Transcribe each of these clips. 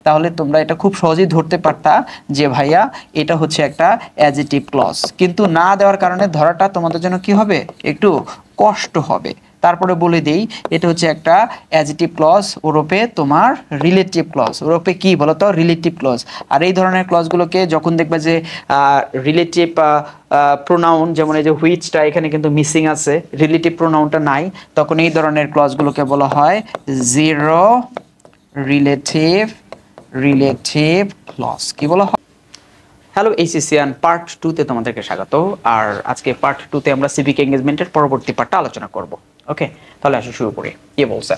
তাহলে তোমরা এটা খুব সহজেই ধরতে পারতা যে ভাইয়া এটা হচ্ছে একটা অ্যাডজেক্টিভ ক্লজ, কিন্তু না দেওয়ার কারণে ধরাটা তোমাদের জন্য কি হবে, একটু কষ্ট হবে। তারপরে বলে দেই এটা হচ্ছে একটা অ্যাডজেক্টিভ ক্লজ ওরূপে তোমার রিলেটিভ ক্লজ, ওরূপে কি বলতো, রিলেটিভ ক্লজ। আর এই ধরনের ক্লজগুলোকে যখন দেখবে যে রিলেটিভ প্রোনাউন, যেমন এই যে হুইচটা এখানে কিন্তু মিসিং আছে, রিলেটিভ প্রোনাউনটা নাই, তখন এই ধরনের ক্লজগুলোকে বলা হয় জিরো রিলেটিভ ক্লজ। কি বলা হয়? হ্যালো এইচএসসিয়ান, পার্ট 2 তে তোমাদেরকে স্বাগত। আর আজকে পার্ট 2 তে আমরা সিভিক এঙ্গেজমেন্টের পরবর্তী পার্টটা আলোচনা করব। ওকে, তাহলে আসো শুরু করি। কি বলছে?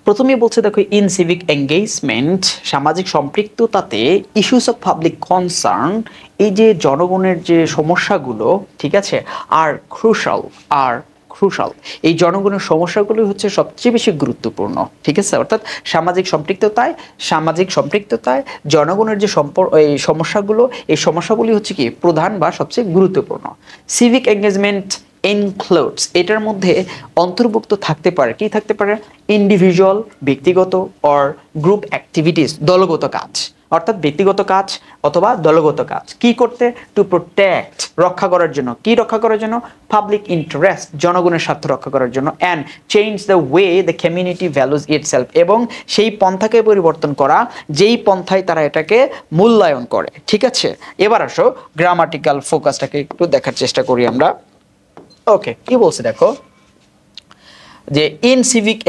প্রথমেই বলছে দেখো, ইন সিভিক এঙ্গেজমেন্ট, সামাজিক সম্পৃক্ততাতে ইস্যুস অফ পাবলিক কনসার্ন, এই যে জনগণের যে সমস্যাগুলো, ঠিক আছে, আর ক্রুশাল এই জনগণের সমস্যাগুলো হচ্ছে সবচেয়ে বেশি গুরুত্বপূর্ণ, ঠিক আছে। অর্থাৎ সামাজিক সম্পৃক্ততায় জনগণের যে এই সমস্যাগুলি হচ্ছে কি প্রধান বা সবচেয়ে গুরুত্বপূর্ণ। সিভিক এঙ্গেজমেন্ট ইনক্লুডস, এটার মধ্যে অন্তর্ভুক্ত থাকতে পারে, কি থাকতে পারে, ইন্ডিভিজুয়াল ব্যক্তিগত অর গ্রুপ অ্যাক্টিভিটিস, দলগত কাজ, অর্থাৎ ব্যক্তিগত কাজ অথবা দলগত কাজ। কি করতে? টু প্রোটেক্ট, রক্ষা করার জন্য। কি রক্ষা করার জন্য? পাবলিক ইন্টারেস্ট, জনগণের স্বার্থ রক্ষা করার জন্য। And change the way the community values itself, এবং সেই পন্থাকে পরিবর্তন করা যেই পন্থায় তারা এটাকে মূল্যায়ন করে, ঠিক আছে। এবার আসো গ্রামাটিক্যাল ফোকাসটাকে একটু দেখার চেষ্টা করি আমরা। ওকে, কি বলছে দেখো, যে ইন সিভিক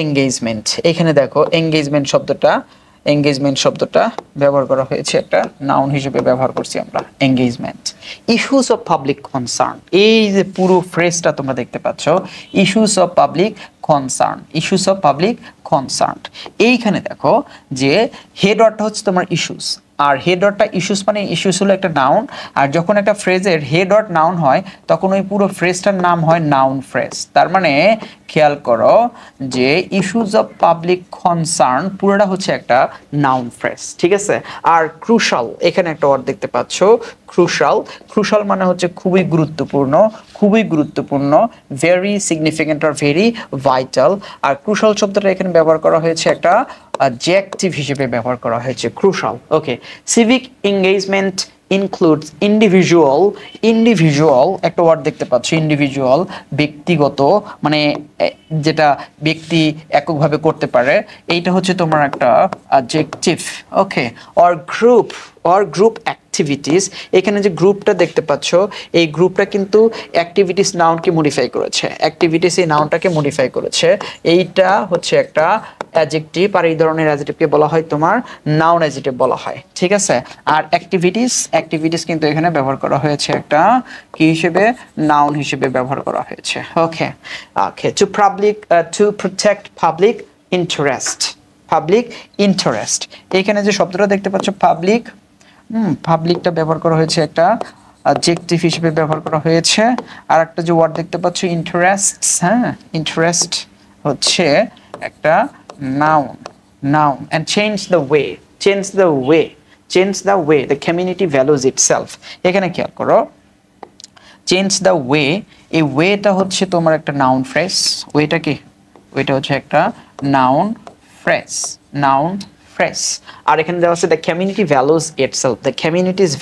এঙ্গেজমেন্ট, এখানে দেখো এঙ্গেজমেন্ট শব্দটা ব্যবহার করা হয়েছে, একটা নাউন হিসেবে ব্যবহার করছি আমরা, engagement. Issues of public concern, এই যে পুরো ফ্রেজটা তোমরা দেখতে পাচ্ছ, ইস্যুস অফ পাবলিক কনসার্ন, এইখানে দেখো যে হেড ওয়ার্ডটা হচ্ছে তোমার ইস্যুস, আর হেড ওয়ার্ডটা ইস্যুস, মানে ইস্যুস হলো একটা নাউন, আর যখন একটা ফ্রেজের হেড ওয়ার্ড নাউন হয় তখন ওই পুরো ফ্রেজটার নাম হয় নাউন ফ্রেজ। তার মানে খেয়াল করো যে ইস্যুস অফ পাবলিক কনসার্ন পুরোটা হচ্ছে একটা নাউন ফ্রেজ, ঠিক আছে। আর ক্রুশাল, এখানে একটা ওয়ার্ড দেখতে পাচ্ছ, ক্রুশাল মানে হচ্ছে খুবই গুরুত্বপূর্ণ, very significant or very vital. আর ক্রুশাল শব্দটা এখানে ব্যবহার করা হয়েছে একটা অ্যাডজেক্টিভ হিসেবে ব্যবহার করা হয়েছে, ক্রুশাল। ওকে, সিভিক এঙ্গেজমেন্ট ইনক্লুডস ইন্ডিভিজুয়াল, একটা ওয়ার্ড দেখতে পাচ্ছ, ইন্ডিভিজুয়াল, ব্যক্তিগত, মানে যেটা ব্যক্তি এককভাবে করতে পারে, এইটা হচ্ছে তোমার একটা adjective. Okay, or group activities, এখানে যে গ্রুপটা দেখতে পাচ্ছ, এই গ্রুপটা কিন্তু অ্যাক্টিভিটিস নাউনকে মডিফাই করেছে, এই নাউনটাকে মডিফাই করেছে, এইটা হচ্ছে একটা অ্যাডজেক্টিভ, আর এই ধরনের অ্যাডজেক্টিভকে বলা হয় তোমার নাউন অ্যাডজেক্টিভ বলা হয়, ঠিক আছে। আর অ্যাক্টিভিটিস কিন্তু এখানে ব্যবহার করা হয়েছে একটা কি হিসেবে, নাউন হিসেবে ব্যবহার করা হয়েছে। ওকে, টু প্রোটেক্ট পাবলিক ইন্টারেস্ট, এখানে যে শব্দটা দেখতে পাচ্ছ পাবলিকটা ব্যবহার করা হয়েছে একটা অ্যাডজেক্টিভ হিসেবে ব্যবহার করা হয়েছে। আর একটা যে ওয়ার্ড দেখতে পাচ্ছ ইন্টারেস্ট হচ্ছে একটা noun and change the way the community values itself, এখানে খেয়াল করো চেঞ্জ দ্য ওয়ে, এই ওয়েটা হচ্ছে তোমার একটা নাউন ফ্রেজ, ওয়েটা হচ্ছে একটা নাউন ফ্রেজ, আর এখানে দেওয়া আছে the community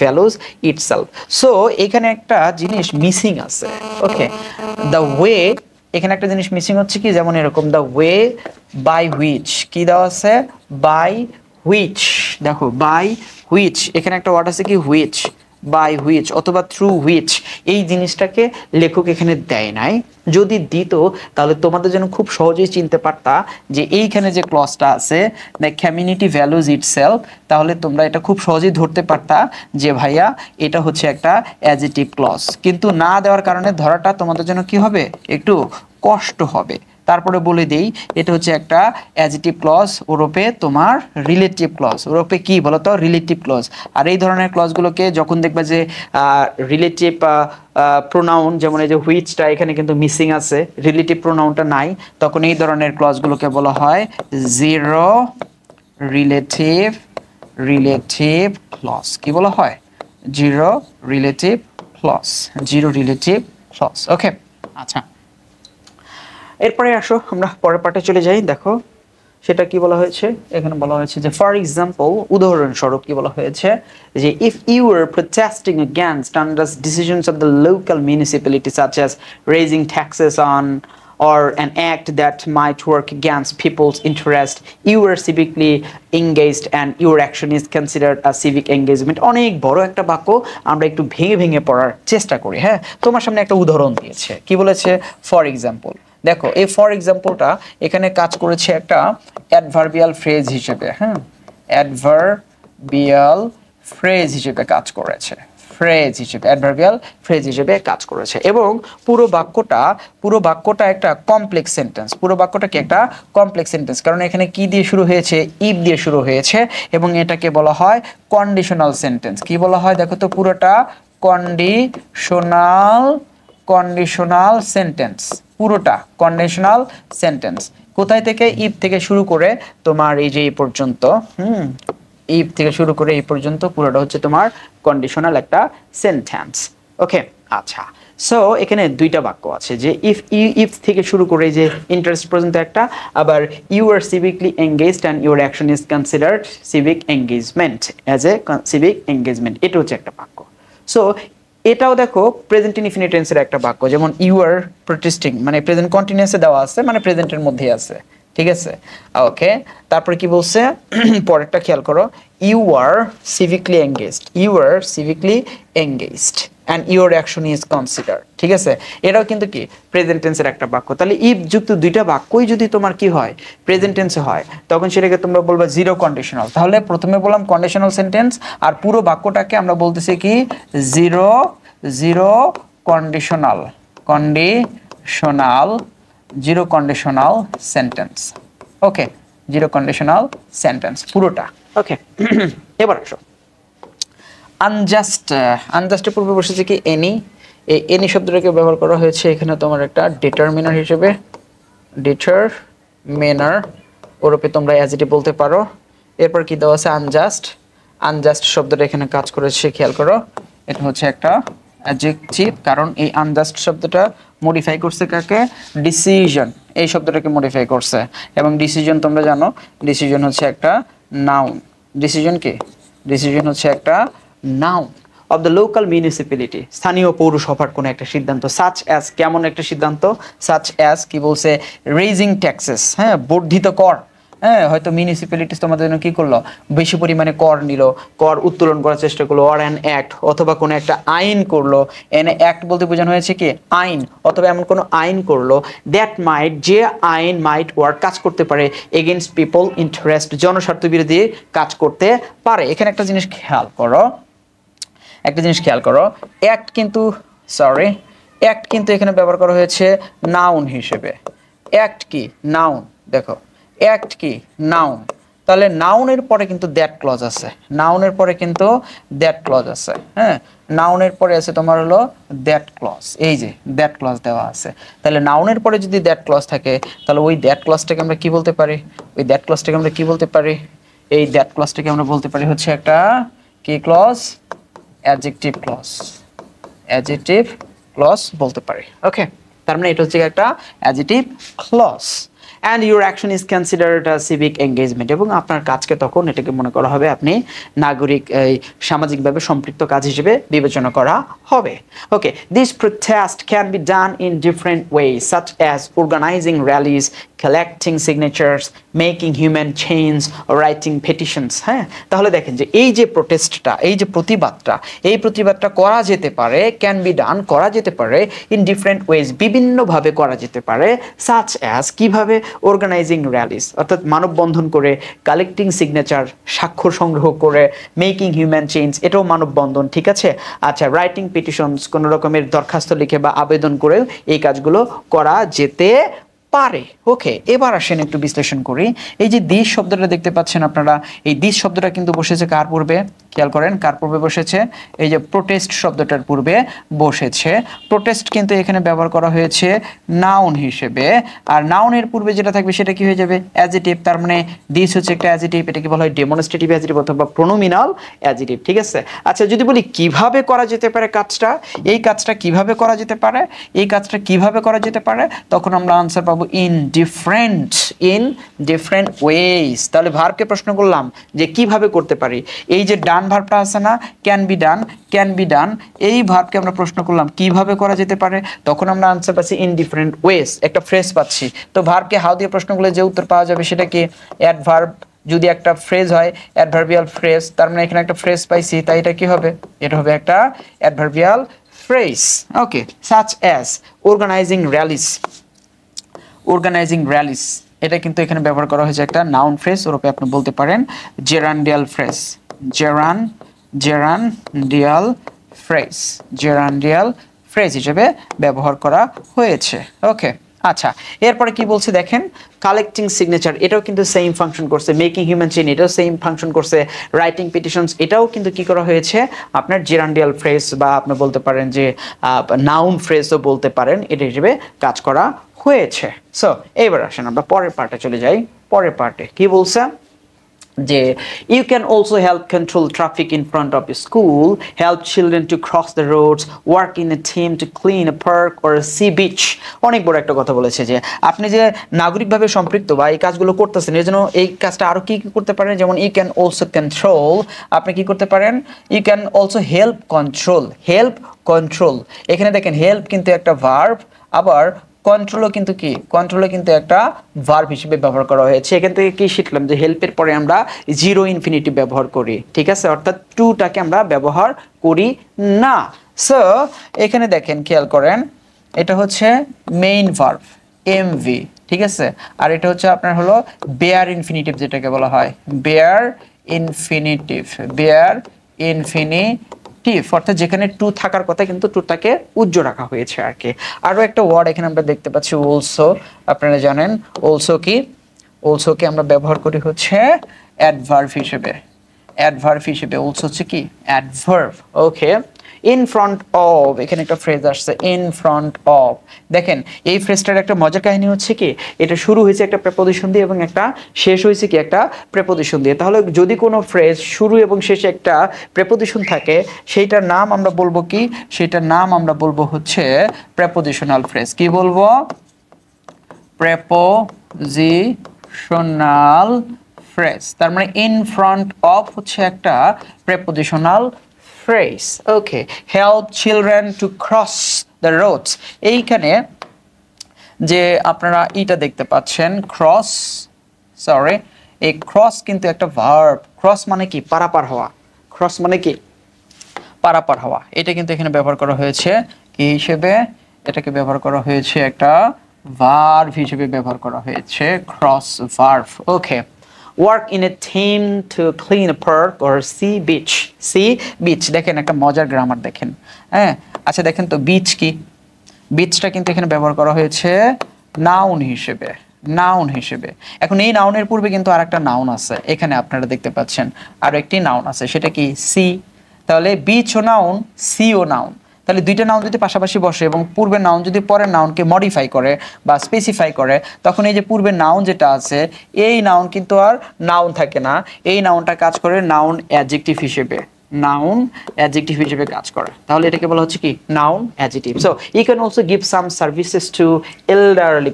values itself, so এখানে একটা জিনিস মিসিং আছে। ওকে, দ্য ওয়ে, এখানে একটা জিনিস মিসিং হচ্ছে কি, যেমন এরকম দ্য ওয়ে বাই হুইচ, কি দেওয়া আছে, বাই হুইচ, দেখো বাই হুইচ, এখানে একটা ওয়ার্ড আছে কি হুইচ, বাই হুইচ অথবা থ্রু হুইচ, এই জিনিসটাকে লেখক এখানে দেয় নাই। যদি দিত তাহলে তোমাদের জন্য খুব সহজেই চিনতে পারতা যে এইখানে যে ক্লজটা আছে দ্য কমিউনিটি ভ্যালুজ ইটসেলফ, তাহলে তোমরা এটা খুব সহজেই ধরতে পারতা যে ভাইয়া এটা হচ্ছে একটা অ্যাডজেক্টিভ ক্লজ, কিন্তু না দেওয়ার কারণে ধরাটা তোমাদের জন্য কি হবে, একটু কষ্ট হবে। তারপরে বলে দেই এটা হচ্ছে একটা অ্যাডজেক্টিভ ক্লজ ওরূপে তোমার রিলেটিভ ক্লজ, ওরূপে কি বলতো, রিলেটিভ ক্লজ। আর এই ধরনের ক্লজগুলোকে যখন দেখবা যে রিলেটিভ প্রোনাউন, যেমন এই যে হুইচটা এখানে কিন্তু মিসিং আছে, রিলেটিভ প্রোনাউনটা নাই, তখন এই ধরনের ক্লজগুলোকে বলা হয় জিরো রিলেটিভ ক্লজ। কি বলা হয়? Zero relative clause. ওকে, আচ্ছা, এরপরে আসো আমরা পরের পার্টে চলে যাই। দেখো সেটা কি বলা হয়েছে, এখানে বলা হয়েছে যে ফর এক্সাম্পল, উদাহরণস্বরূপ কি বলা হয়েছে যে if you are protesting against unjust decisions of the local municipality such as raising taxes on or an act that might work against people's interest, you are civically engaged and your action is considered a civic engagement. অনেক বড় একটা বাক্য, আমরা একটু ভেঙে ভেঙে পড়ার চেষ্টা করি। হ্যাঁ, তোমার সামনে একটা উদাহরণ দিয়েছে, কি বলেছে ফর এক্সাম্পল। দেখো এই ফর এক্সাম্পলটা এখানে কাজ করেছে একটা অ্যাডভার্বিয়াল ফ্রেজ হিসেবে। হ্যাঁ, অ্যাডভার্বিয়াল ফ্রেজ হিসেবে কাজ করেছে, ফ্রেজ হিসেবে, অ্যাডভার্বিয়াল ফ্রেজ হিসেবে কাজ করেছে। এবং পুরো বাক্যটা একটা কমপ্লেক্স সেন্টেন্স, পুরো বাক্যটা কি একটা কমপ্লেক্স সেন্টেন্স, কারণ এখানে কি দিয়ে শুরু হয়েছে, ইফ দিয়ে শুরু হয়েছে, এবং এটাকে বলা হয় কন্ডিশনাল সেন্টেন্স। কি বলা হয় দেখো তো, পুরোটা কন্ডিশনাল সেন্টেন্স, পুরোটা কন্ডিশনাল সেন্টেন্স। কোথায় থেকে, ইফ থেকে শুরু করে তোমার এই যে এই পর্যন্ত, ইফ থেকে শুরু করে এই পর্যন্ত পুরোটা হচ্ছে তোমার কন্ডিশনাল একটা সেন্টেন্স। ওকে, আচ্ছা, সো এখানে দুইটা বাক্য আছে, যে ইফ থেকে শুরু করে যে ইন্টারেস্ট পর্যন্ত একটা, আবার you are civically engaged and your action is considered civic engagement, as a civic engagement, এটা হচ্ছে একটা বাক্য। সো এটাও দেখো প্রেজেন্ট ইনডিফিনিট টেন্সের একটা বাক্য, যেমন ইউ আর প্রোটেস্টিং, মানে প্রেজেন্ট কন্টিনিউয়াসে দেওয়া আছে, মানে প্রেজেন্টের মধ্যেই আছে, ঠিক আছে। ওকে, তারপরে কি বলছে পরেরটা খেয়াল করো, you are civically engaged and your action is consider, ঠিক আছে। এটাও কিন্তু কি প্রেজেন্ট টেন্সের একটা বাক্য। তাহলে ইফ যুক্ত দুইটা বাক্যই যদি তোমার কি হয়, প্রেজেন্ট টেন্সে হয়, তখন সেটাকে তোমরা বলবা জিরো কন্ডিশনাল। তাহলে প্রথমে বললাম কন্ডিশনাল সেন্টেন্স, আর পুরো বাক্যটাকে আমরা বলতেছি কি জিরো কন্ডিশনাল সেন্টেন্স। ওকে, জিরো কন্ডিশনাল সেন্টেন্স পুরোটা। ওকে, এবার আসো আনজাস্টের পূর্বে বসেছে কি এনি, এই এনি শব্দটাকে ব্যবহার করা হয়েছে এখানে তোমার একটা ডিটারমিনার হিসেবে, ডিটারমিনার ওরূপে তোমরা অ্যাজিটিভ বলতে পারো। এরপর কি দেওয়া আছে আনজাস্ট শব্দটা এখানে কাজ করেছে, খেয়াল করো, এটা হচ্ছে একটা অ্যাডজেক্টিভ, কারণ এই আনজাস্ট শব্দটা মডিফাই করছে কাকে, ডিসিশন, এই শব্দটাকে মডিফাই করছে। এবং ডিসিশন তোমরা জানো, ডিসিশন হচ্ছে একটা নাউন, ডিসিশন হচ্ছে একটা noun of the local municipality, স্থানীয় পৌরসভার কোনো একটা সিদ্ধান্ত, সাচ অ্যাজ, কেমন একটা সিদ্ধান্ত, সাচ অ্যাজ কি বলছে, রেজিং ট্যাক্সেস, হ্যাঁ, বর্ধিত কর। হ্যাঁ, হয়তো মিউনিসিপ্যালিটিস তোমাদের জন্য কি করলো, বেশি পরিমাণে কর নিল, কর উত্তোলন করার চেষ্টা করলো, অর অ্যান অ্যাক্ট, অথবা কোনো একটা আইন করলো। এনে অ্যাক্ট বলতে বোঝানো হয়েছে কি আইন, অথবা এমন কোনো আইন করলো, দ্যাট মাইট, যে আইন মাইট ওয়ার্ক, কাজ করতে পারে, এগেইনস্ট পিপল ইন্টারেস্ট, জনস্বার্থ বিরোধী কাজ করতে পারে। এখানে একটা জিনিস খেয়াল করো, অ্যাক্ট কিন্তু এখানে ব্যবহার করা হয়েছে নাউন হিসেবে। অ্যাক্ট কি নাউন, দেখো অ্যাক্ট কি নাউন, তাহলে নাউনের পরে কিন্তু দ্যাট ক্লজ আছে, হ্যাঁ, নাউনের পরে আছে তোমার হলো দ্যাট ক্লজ, এই যে দ্যাট ক্লজ দেওয়া আছে। তাহলে নাউনের পরে যদি দ্যাট ক্লজ থাকে, তাহলে ওই দ্যাট ক্লজটাকে আমরা কি বলতে পারি, এই দ্যাট ক্লজটাকে আমরা বলতে পারি হচ্ছে একটা কি ক্লজ, অ্যাডজেক্টিভ ক্লজ বলতে পারি। ওকে, তার মানে এটা হচ্ছে একটা adjective clause. and your action is considered a civic engagement, এবং আপনার কাজকে তখন এটাকে মনে করা হবে আপনি নাগরিক সামাজিকভাবে সম্পৃক্ত কাজ হিসেবে বিবেচনা করা হবে। ওকে, this protest can be done in different ways such as organizing rallies, collecting signatures, making human chains, or writing petitions। হ্যাঁ, তাহলে দেখেন যে এই যে প্রোটেস্টটা, এই যে প্রতিবাদটা করা যেতে পারে, ক্যান বি ডান, করা যেতে পারে, ইন ডিফারেন্ট ওয়েজ, বিভিন্নভাবে করা যেতে পারে, সাচ অ্যাজ, কিভাবে, অর্গানাইজিং র্যালিস অর্থাৎ মানববন্ধন করে, কালেক্টিং সিগনেচার, স্বাক্ষর সংগ্রহ করে, মেকিং হিউম্যান চেঞ্জ, এটাও মানববন্ধন, ঠিক আছে। আচ্ছা, রাইটিং পিটিশনস, কোনো রকমের দরখাস্ত লিখে বা আবেদন করে এই কাজগুলো করা যেতে পারে। ওকে, এবার আসেন একটু বিশ্লেষণ করি। এই যে দিস শব্দটা দেখতে পাচ্ছেন আপনারা, এই দিস শব্দটা কিন্তু বসেছে কার পূর্বে, খেয়াল করেন কার পূর্বে বসেছে, এই যে প্রোটেস্ট শব্দটার পূর্বে বসেছে। প্রোটেস্ট কিন্তু এখানে ব্যবহার করা হয়েছে নাউন হিসেবে, আর নাউনের পূর্বে যেটা থাকবে সেটা কি হয়ে যাবে অ্যাডজেটিভ। তার মানে দিস হচ্ছে একটা অ্যাডজেটিভ, এটাকে বলা হয় ডেমনস্ট্রেটিভ অ্যাডজেটিভ অথবা প্রোনোমিনাল অ্যাডজেটিভ। ঠিক আছে, আচ্ছা যদি বলি কিভাবে করা যেতে পারে কাজটা, এই কাজটা কিভাবে করা যেতে পারে, এই কাজটা কিভাবে করা যেতে পারে, তখন আমরা আনসার পাবো ইন ডিফারেন্ট ওয়েজ। তাহলে ভার্বকে প্রশ্ন করলাম যে কিভাবে করতে পারি, এই যে ডান ভার্বটা আছে না ক্যান বি ডান, এই ভার্বকে আমরা প্রশ্ন করলাম কিভাবে করা যেতে পারে, তখন আমরা আনসার পাচ্ছি ইন ডিফারেন্ট ওয়েজ, একটা ফ্রেজ পাচ্ছি। তো ভার্বকে হাউ দিয়ে প্রশ্ন করলে যে উত্তর পাওয়া যাবে সেটা কি অ্যাডভার্ব, যদি একটা ফ্রেজ হয় অ্যাডভার্বিয়াল ফ্রেজ, তার মানে এখানে একটা ফ্রেজ পাইছি, তাই এটা কি হবে, এটা হবে একটা অ্যাডভার্বিয়াল ফ্রেজ। ওকে, সাচ অ্যাজ অর্গানাইজিং র্যালিস, এটা কিন্তু এখানে ব্যবহার করা হয়েছে একটা নাউন ফ্রেজ, ওরূপে আপনি বলতে পারেন জেরান্ডিয়াল ফ্রেজ হিসেবে ব্যবহার করা হয়েছে। ওকে, আচ্ছা এরপরে কি বলছে দেখেন, কালেক্টিং সিগনেচার, এটাও কিন্তু সেম ফাংশন করছে। মেকিং হিউম্যান চেইন, এটাও সেম ফাংশন করছে। রাইটিং পিটিশনস, এটাও কিন্তু কি করা হয়েছে আপনার জেরান্ডিয়াল ফ্রেজ, বা আপনি বলতে পারেন যে নাউন ফ্রেজও বলতে পারেন, এটা হিসেবে কাজ করা হয়েছে। সো এবার আসেন আমরা পরের পার্টে চলে যাই। পরের পার্টে কি বলছে যে you can also help control traffic in front of your school, help children to cross the roads, work in a team to clean a park or a sea beach। অনেক বড় একটা কথা বলেছে যে আপনি যে নাগরিকভাবে সম্পৃক্ত বা এই কাজগুলো করতেছেন, এর জন্য এই কাজটা আরো কি কি করতে পারেন, যেমন you can also control, আপনি কি করতে পারেন, you can also help control। এখানে দেখেন হেল্প কিন্তু একটা ভার্ব, আবার কন্ট্রোলও কিন্তু কি, কন্ট্রোলও কিন্তু একটা ভার্ব হিসেবে ব্যবহার করা হয়েছে। এখান থেকে কি শিখলাম যে হেল্পের পরে আমরা জিরো ইনফিনিটিভ ব্যবহার করি, ঠিক আছে, অর্থাৎ টুটাকে আমরা ব্যবহার করি না। সো এখানে দেখেন খেয়াল করেন, এটা হচ্ছে মেইন ভার্ব এমভি, ঠিক আছে, আর এটা হচ্ছে আপনার হলো বেয়ার ইনফিনিটিভ, যেটাকে বলা হয় বেয়ার ইনফিনিটিভ, অর্থাৎ যেখানে টু থাকার কথা কিন্তু টুটাকে উজ্জ্ব রাখা হয়েছে আর কি। আরো একটা ওয়ার্ড এখানে আমরা দেখতে পাচ্ছি অলসো, আপনারা জানেন অলসোকে আমরা ব্যবহার করি হচ্ছে অ্যাডভার্ব হিসেবে। অলসো হচ্ছে কি adverb. Okay, in front of, এখানে একটা ফ্রেজ আসছে ইন ফ্রন্ট অফ। দেখেন এই ফ্রেজটার একটা মজার কাহিনী হচ্ছে কি, এটা শুরু হয়েছে একটা প্রেপোজিশন দিয়ে এবং একটা শেষ হয়েছে কি একটা প্রেপোজিশন দিয়ে। তাহলে যদি কোনো ফ্রেজ শুরু এবং শেষে একটা প্রেপোজিশন থাকে, সেইটার নাম আমরা বলবো কি, সেটার নাম আমরা বলবো হচ্ছে প্রেপোজিশনাল ফ্রেজ। কি বলবো, প্রেপোজিশনাল ফ্রেজ। তার মানে ইন ফ্রন্ট অফ হচ্ছে একটা prepositional phrase. Okay, help children to cross the roads, এইখানে যে আপনারা এটা দেখতে পাচ্ছেন ক্রস, এই ক্রস কিন্তু একটা ভার্ব। ক্রস মানে কি পারাপার হওয়া, এটা কিন্তু এখানে ব্যবহার করা হয়েছে কি হিসেবে, এটাকে ব্যবহার করা হয়েছে একটা ভার্ব হিসেবে ব্যবহার করা হয়েছে, cross verb. Okay, work in a team to clean a park or sea beach, দেখেন একটা মজার গ্রামার দেখেন। হ্যাঁ, আচ্ছা দেখেন তো বিচ কি, বিচটা কিন্তু এখানে ব্যবহার করা হয়েছে নাউন হিসেবে। এখন এই নাউনের পূর্বে কিন্তু আরেকটা নাউন আছে, এখানে আপনারা দেখতে পাচ্ছেন আরো একটি নাউন আছে, সেটা কি সি। তাহলে বিচ ও নাউন, সি ও নাউন, তাহলে দুইটা নাউন যদি পাশাপাশি বসে এবং পূর্বের নাউন যদি পরের নাউনকে মডিফাই করে বা স্পেসিফাই করে, তখন এই যে পূর্বের নাউন যেটা আছে, এই নাউন কিন্তু আর নাউন থাকে না, এই নাউনটা কাজ করে নাউন অ্যাডজেক্টিভ হিসেবে কাজ করে। তাহলে এটাকে বলা হচ্ছে কি noun adjective. So you can also give some services to elderly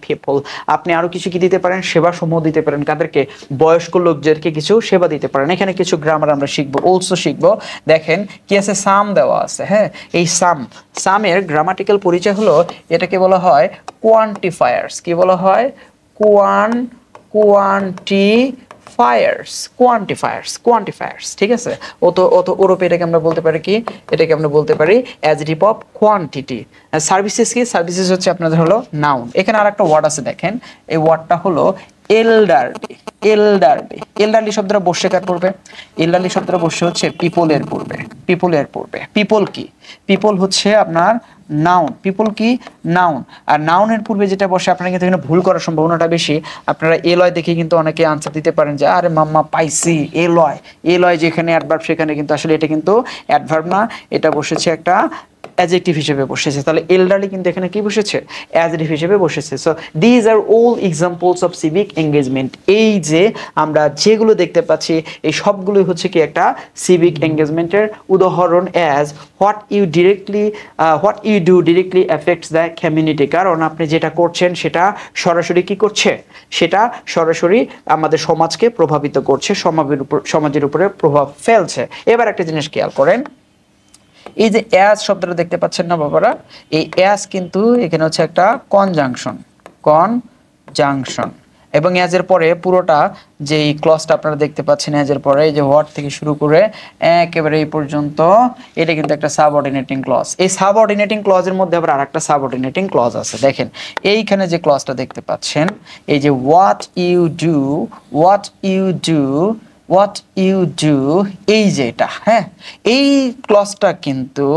people, আপনি আরো কিছু কি দিতে পারেন, সেবা সমূহ দিতে পারেন, কাদেরকে, বয়স্ক লোকদেরকে কিছু সেবা দিতে পারেন। এখানে কিছু গ্রামার আমরা শিখবো, অলসো শিখবো। দেখেন কি আছে, সাম দেওয়া আছে। হ্যাঁ, এই সামের গ্রামাটিক্যাল পরিচয় হলো, এটাকে বলা হয় কোয়ান্টিফায়ার্স। কি বলা হয়, কোয়ান্টিফায়ার্স, ঠিক আছে। অত ওরূপে এটাকে আমরা বলতে পারি কি, এটাকে আমরা বলতে পারি অ্যাডজেক্টিভ অফ কোয়ান্টিটি। সার্ভিসেস কি, সার্ভিসেস হচ্ছে আপনাদের হলো নাউন। এখানে আরেকটা ওয়ার্ড আছে দেখেন, এই ওয়ার্ডটা হলো এল্ডারলি শব্দটা বসে কার পূর্বে, এল্ডারলি শব্দটা বসে হচ্ছে পিপলের পূর্বে। পিপল এর পূর্বে। পিপল কি? পিপল হচ্ছে আপনার নাউন। পিপল কি? নাউন। আর নাউনের পূর্বে যেটা বসে আপনারা কিন্তু এখানে ভুল করার সম্ভাবনাটা বেশি। আপনারা এলয় দেখে কিন্তু অনেকে আনসার দিতে পারেন যে আরে মাম্মা পাইছি এলয়, এলয় যেখানে অ্যাডভার্ব সেখানে, কিন্তু আসলে এটা কিন্তু অ্যাডভার্ব না, এটা বসেছে একটা অ্যাডজেক্টিভ হিসেবে বসেছে। তাহলে এলডারলি কিন্তু এখানে কি বসেছে? অ্যাডজেক্টিভ হিসেবে বসেছে। So these are all examples of civic engagement. এই যে আমরা যেগুলো দেখতে পাচ্ছি এই সবগুলোই হচ্ছে কি একটা সিভিক এঙ্গেজমেন্টের উদাহরণ। As what you do directly affects the community. কারণ আপনি যেটা করছেন সেটা সরাসরি কি করছে? সেটা সরাসরি আমাদের সমাজকে প্রভাবিত করছে, সমাজের উপরে প্রভাব ফেলছে। এবার একটা জিনিস খেয়াল করেন, এই যে অ্যাজ শব্দটা দেখতে পাচ্ছেন না বাবারা, এই অ্যাজ কিন্তু এখানে হচ্ছে একটা কনজাংশন, কনজাংশন। এবং অ্যাজের পরে পুরোটা যেই ক্লজটা আপনারা দেখতে পাচ্ছেন অ্যাজের পরে, এই যে হোয়াট থেকে শুরু করে একেবারে এই পর্যন্ত, এটা কিন্তু একটা সাবঅর্ডিনেটিং ক্লজ। এই সাবঅর্ডিনেটিং ক্লজের মধ্যে আবার আরেকটা সাবঅর্ডিনেটিং ক্লজ আছে। দেখেন এইখানে যে ক্লজটা দেখতে পাচ্ছেন, এই যে what you do, what you do, what you do, এই যে এটা, হ্যাঁ, এই ক্লজটা কিন্তু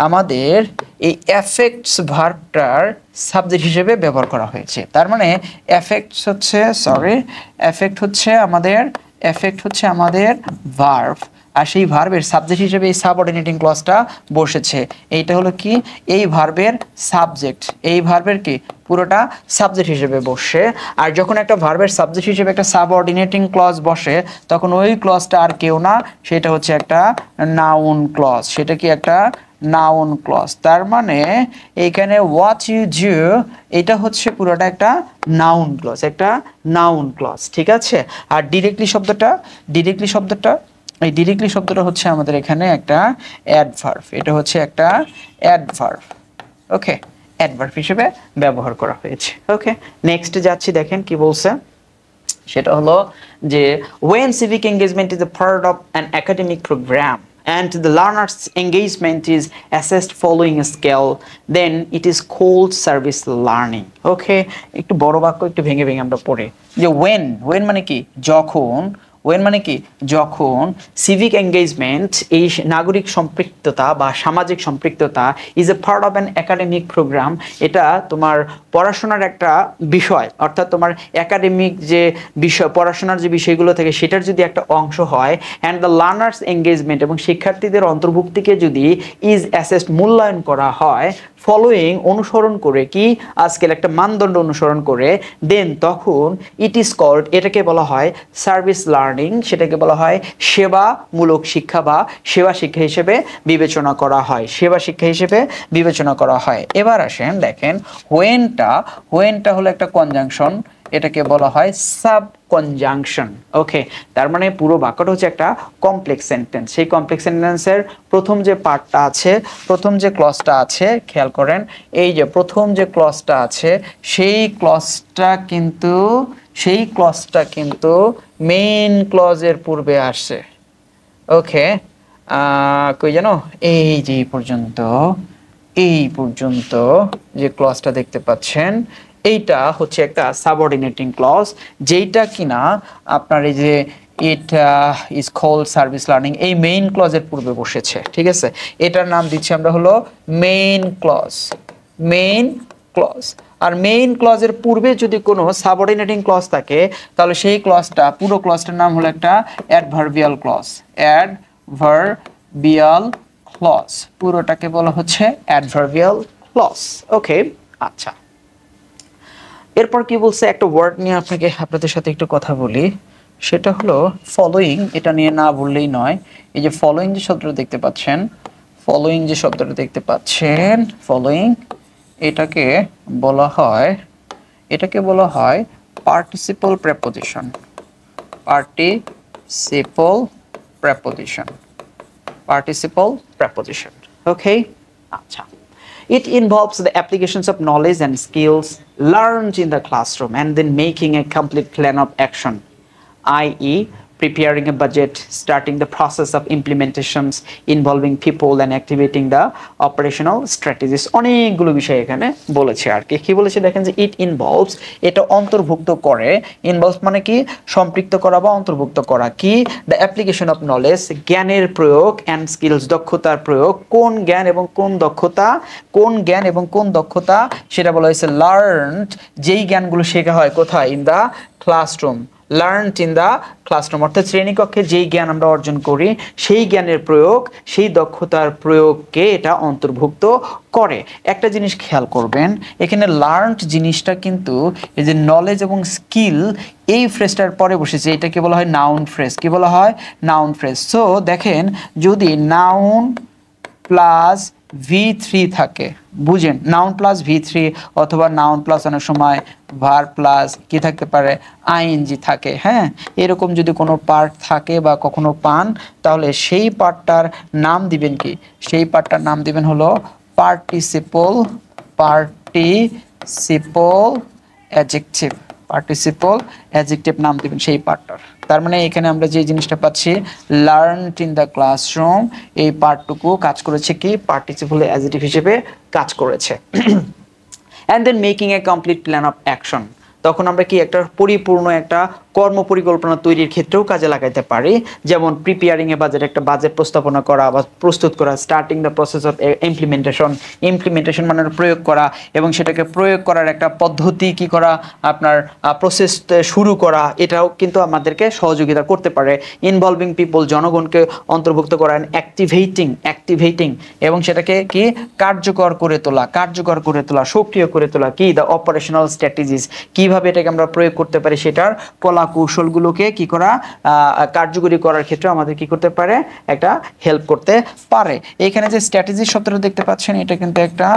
আমাদের এই এফেক্টস ভার্বটার সাবজেক্ট হিসেবে ব্যবহার করা হয়েছে। তার মানে এফেক্টস হচ্ছে, এফেক্ট হচ্ছে আমাদের ভার্ব, আর সেই ভার্বের সাবজেক্ট হিসেবে এই সাবঅর্ডিনেটিং ক্লজটা বসেছে। এইটা হলো কি? এই ভার্বের সাবজেক্ট, এই ভার্বের কি পুরোটা সাবজেক্ট হিসেবে বসে। আর যখন একটা ভার্বের সাবজেক্ট হিসেবে একটা সাবঅর্ডিনেটিং ক্লজ বসে তখন ওই ক্লজটা আর কেউ না, সেটা হচ্ছে একটা নাউন ক্লজ। সেটা কি? একটা নাউন ক্লজ। তার মানে এইখানে হোয়াট ইউ ডু এটা হচ্ছে পুরোটা একটা নাউন ক্লজ, একটা নাউন ক্লজ, ঠিক আছে? আর ডিরেক্টলি শব্দটা, এই ডিরেক্টলি শব্দটা হচ্ছে আমাদের এখানে একটা অ্যাডভার্ব। এটা হচ্ছে একটা অ্যাডভার্ব, ওকে, অ্যাডভার্ব হিসেবে ব্যবহার করা হয়েছে। ওকে, নেক্সট যাচ্ছি, দেখেন কি বলছে। সেটা হলো যে when civic engagement is a part of an academic program and the learner's engagement is assessed following a scale, then it is called service learning. ওকে, একটু বড় বাক্য একটু ভেঙে ভেঙে আমরা পড়ি যে when মানে কি? যখন। ওয়েন মানে কি? যখন। সিভিক এঙ্গেজমেন্ট এই নাগরিক সম্পৃক্ততা বা সামাজিক সম্পৃক্ততা is a part of an academic program, এটা তোমার পড়াশোনার একটা বিষয়, অর্থাৎ তোমার একাডেমিক যে বিষয়, পড়াশোনার যে বিষয়গুলো থাকে সেটার যদি একটা অংশ হয়, অ্যান্ড দ্য লার্নার্স এঙ্গেজমেন্ট এবং শিক্ষার্থীদের অন্তর্ভুক্তিকে যদি ইজ অ্যাসেসড মূল্যায়ন করা হয়, ফলোয়িং অনুসরণ করে, কি আজকাল একটা মানদণ্ড অনুসরণ করে, দেন তখন ইট ইজ কল্ড, এটাকে বলা হয় সার্ভিস লার্নিং, সেটাকে বলা হয় সেবামূলক শিক্ষা বা সেবা শিক্ষা হিসেবে বিবেচনা করা হয়, সেবা শিক্ষা হিসেবে বিবেচনা করা হয়। এবার আসেন দেখেন হোয়েনটা হলো একটা কনজাংশন, এটাকে বলা হয় সাব কনজাংশন। ওকে, তার মানে পুরো বাক্যটা হচ্ছে একটা কমপ্লেক্স সেন্টেন্স। সেই কমপ্লেক্স সেন্টেন্সের প্রথম যে পার্টটা আছে, প্রথম যে ক্লজটা আছে, খেয়াল করেন, এই যে প্রথম যে ক্লজটা আছে সেই ক্লজটা কিন্তু মেইন ক্লজের পূর্বে আসে। ওকে, কই জানো, এই যে এই পর্যন্ত যে ক্লজটা দেখতে পাচ্ছেন এইটা হচ্ছে একটা সাবঅর্ডিনেটিং ক্লজ, যেইটা কিনা আপনার এই যে এটা ইজ কল্ড সার্ভিস লার্নিং এই মেইন ক্লজের পূর্বে বসেছে, ঠিক আছে? এটার নাম দিচ্ছি আমরা হলো মেইন ক্লজ। আর মেইন ক্লজের পূর্বে যদি কোনো সাবঅর্ডিনেটিং ক্লজ থাকে তাহলে সেই ক্লজটা, পুরো ক্লজটার নাম হলো একটা অ্যাডভার্বিয়াল ক্লজ, পুরোটাকে বলা হচ্ছে অ্যাডভার্বিয়াল ক্লজ। ওকে, আচ্ছা, এরপর কি বলছে, একটা ওয়ার্ড নিয়ে আপনাদের সাথে একটু কথা বলি, সেটা হলো ফলোয়িং। এটা নিয়ে না বললেই নয়। এই যে ফলোয়িং যে শব্দটা দেখতে পাচ্ছেন, ফলোয়িং, এটাকে বলা হয় পার্টিসিপল প্রেপোজিশন। ওকে, আচ্ছা, it involves the applications of knowledge and skills learned in the classroom and then making a complete plan of action, i.e. preparing a budget, starting the process of implementations involving people and activating the operational strategies. অনেকগুলো বিষয় এখানে বলেছে আর কি বলেছে দেখেন যে it involves, এটা অন্তর্ভুক্ত করে, involves মানে কি সম্পৃক্ত করা বা অন্তর্ভুক্ত করা, কি the application of knowledge, জ্ঞানের প্রয়োগ, and skills, দক্ষতার প্রয়োগ, কোন জ্ঞান এবং কোন দক্ষতা সেটা বলা হয়েছে learned, যেই জ্ঞানগুলো শেখা হয় কোথায় in the classroom, learned in the classroom, অর্থাৎ শ্রেণীকক্ষে যেই জ্ঞান আমরা অর্জন করি সেই জ্ঞানের প্রয়োগ, সেই দক্ষতার প্রয়োগকে এটা অন্তর্ভুক্ত করে। একটা জিনিস খেয়াল করবেন, এখানে লার্নড জিনিসটা কিন্তু এই যে নলেজ এবং স্কিল এই ফ্রেজটার পরে বসেছে, এটাকে বলা হয় নাউন ফ্রেজ। কি বলা হয়? Noun phrase. সো দেখেন যদি নাউন প্লাস V3 থাকে, বুঝেন, নাউন প্লাস V3 অথবা নাউন প্লাস অনেক সময় ভার প্লাস কি থাকতে পারে, আইএনজি থাকে, হ্যাঁ, এরকম যদি কোনো পার্ট থাকে বা কখনো পান, তাহলে সেই পার্টটার নাম দিবেন কি? সেই পার্টটার নাম দিবেন হলো পার্টিসিপল অ্যাডজেক্টিভ, পার্টিসিপল অ্যাডজেক্টিভ নাম দিবেন সেই পার্টটার। তার মানে এখানে আমরা যে জিনিসটা পাচ্ছি লার্নড ইন দ্য ক্লাসরুম, এই পার্টটুকু কাজ করেছে কি? পার্টিসিপল অ্যাডজেক্টিভ হিসেবে কাজ করেছে। and then making a complete plan of action, তখন আমরা কি একটা পরিপূর্ণ একটা কর্ম পরিকল্পনা তৈরির ক্ষেত্রেও কাজে লাগাইতে পারি। যেমন প্রিপেয়ারিং এ বাজেট, একটা বাজেট প্রস্তাবনা করা বা প্রস্তুত করা, starting the process of implementation মানে প্রয়োগ করা, এবং সেটাকে প্রয়োগ করার একটা পদ্ধতি কি করা, আপনার প্রসেস শুরু করা, এটাও কিন্তু আমাদেরকে সহযোগিতা করতে পারে। ইনভলভিং পিপল, জনগণকে অন্তর্ভুক্ত করা, অ্যাক্টিভেটিং এবং সেটাকে কি কার্যকর করে তোলা, সক্রিয় করে তোলা, কি দ্য অপারেশনাল স্ট্র্যাটেজিস, কিভাবে এটাকে আমরা প্রয়োগ করতে পারি সেটার কলা কৌশলগুলোকে কি করা, কার্যকরী করার ক্ষেত্রে আমাদের কি করতে পারে, একটা হেল্প করতে পারে। এখানে যে স্ট্র্যাটেজি শব্দটা দেখতে পাচ্ছেন এটা কিন্তু একটা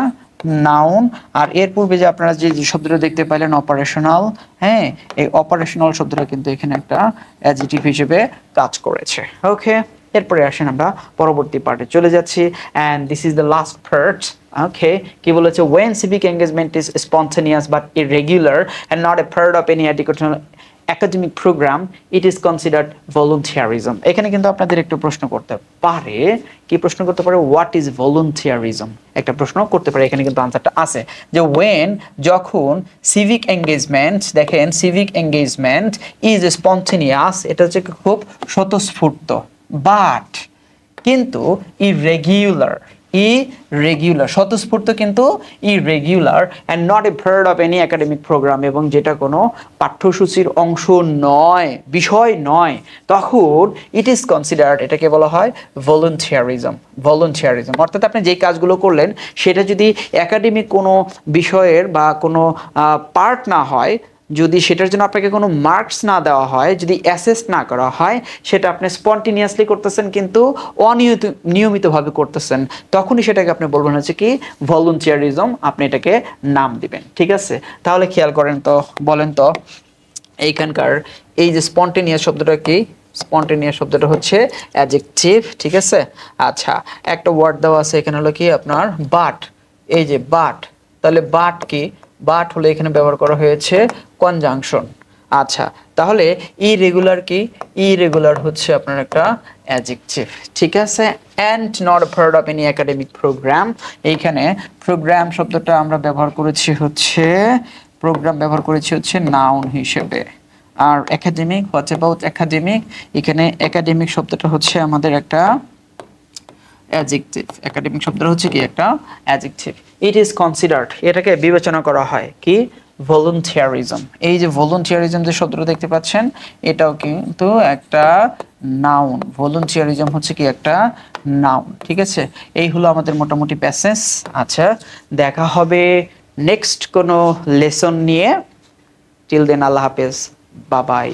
নাউন, আর এর পূর্বে যে আপনারা যে শব্দটা দেখতে পাইলেন অপারেশনাল, হ্যাঁ, এই অপারেশনাল শব্দটা কিন্তু এখানে একটা অ্যাডজেক্টিভ হিসেবে কাজ করেছে। ওকে, এরপরে আসেন আমরা পরবর্তী পার্টে চলে যাচ্ছি, and this is the last part. Okay, কি বলেছে? when civic engagement is spontaneous but irregular and not a part of any academic program, it is considered volunteerism. এখানে কিন্তু আপনাদের একটু প্রশ্ন করতে পারে, কি প্রশ্ন করতে পারে? what is volunteerism, একটা প্রশ্ন করতে পারে। এখানে কিন্তু আনসারটা আছে যে when, যখন civic engagement, দেখেন civic engagement is spontaneous, এটা হচ্ছে খুব স্বতঃস্ফূর্ত, বাট কিন্তু ইরেগুলার, স্বতঃস্ফূর্ত কিন্তু irregular, and not a part of any academic program, এবং যেটা কোনো পাঠ্যসূচির অংশ নয়, বিষয় নয়, তখন ইট ইজ কনসিডার্ড, এটাকে বলা হয় ভলান্টিয়ারিজম। অর্থাৎ আপনি যে কাজগুলো করলেন সেটা যদি একাডেমিক কোনো বিষয়ের বা কোনো পার্ট না হয়, যদি সেটার জন্য আপনাকে কোনো মার্কস না দেওয়া হয়, যদি অ্যাসেস না করা হয়, সেটা আপনি স্পন্টেনিয়াসলি করতেছেন কিন্তু নিয়মিতভাবে করতেছেন, তখনই সেটাকে আপনি বলবেন হচ্ছে কি ভলান্টিয়ারিজম, আপনি এটাকে নাম দিবেন। ঠিক আছে, তাহলে খেয়াল করেন তো, বলেন তো এইখানকার এই যে স্পন্টেনিয়াস শব্দটা কি? স্পন্টেনিয়াস শব্দটা হচ্ছে অ্যাডজেক্টিভ। ঠিক আছে, আচ্ছা, একটা ওয়ার্ড দেওয়া আছে এখানে হলো কি আপনার বাট, এই যে বাট, তাহলে বাট কি? বাট হলে এখানে ব্যবহার করা হয়েছে কনজাংশন। আচ্ছা, তাহলে ইরেগুলার কি? ইরেগুলার হচ্ছে আপনার একটা অ্যাডজেক্টিভ। ঠিক আছে, and not a part of any academic program, এইখানে প্রোগ্রাম শব্দটা আমরা ব্যবহার করেছি হচ্ছে নাউন হিসেবে। আর একাডেমিক, হোয়াট অ্যাবাউট একাডেমিক, এখানে একাডেমিক শব্দটা হচ্ছে আমাদের একটা অ্যাডজেক্টিভ। একাডেমিক শব্দটা হচ্ছে কি? একটা অ্যাডজেক্টিভ। ইট ইজ কনসিডার্ড, এটাকে বিবেচনা করা হয় কি? ভলান্টিয়ারিজম। এই যে ভলান্টিয়ারিজম যে শব্দটা দেখতে পাচ্ছেন, এটাও কিন্তু একটা নাউন। ভলান্টিয়ারিজম হচ্ছে কি? একটা নাউন। ঠিক আছে, এই হলো আমাদের মোটামুটি প্যাসেজ। আচ্ছা, দেখা হবে নেক্সট কোনো লেসন নিয়ে। টিল দেন, আল্লাহ হাফেজ, বাই বাই।